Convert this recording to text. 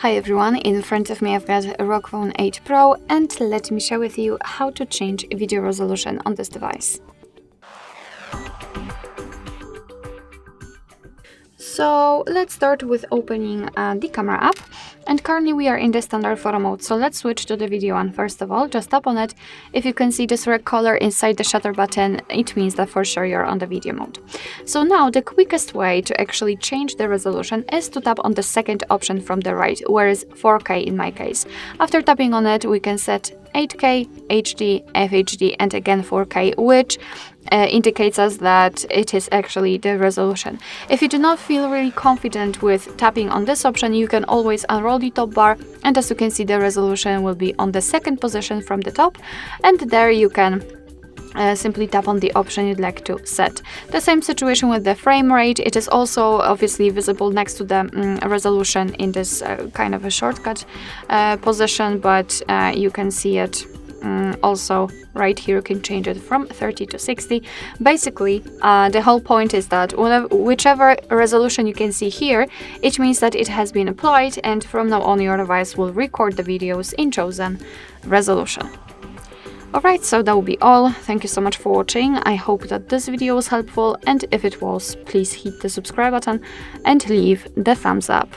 Hi everyone, in front of me I've got a ROG Phone 8 Pro and let me share with you how to change video resolution on this device. So let's start with opening the camera app, and currently we are in the standard photo mode, so let's switch to the video one first of all. Just tap on it. If you can see this red color inside the shutter button, it means that for sure you're on the video mode. So now the quickest way to actually change the resolution is to tap on the second option from the right, where is 4K in my case. After tapping on it, we can set 8K, HD, FHD and again 4K, which indicates us that it is actually the resolution. If you do not feel really confident with tapping on this option, you can always unroll the top bar, and as you can see the resolution will be on the second position from the top, and there you can simply tap on the option you'd like to set. The same situation with the frame rate. It is also obviously visible next to the resolution in this kind of a shortcut position, but you can see it also right here. You can change it from 30 to 60. Basically, the whole point is that whichever resolution you can see here, it means that it has been applied, and from now on your device will record the videos in chosen resolution. Alright, so that will be all. Thank you so much for watching. I hope that this video was helpful, and if it was, please hit the subscribe button and leave the thumbs up.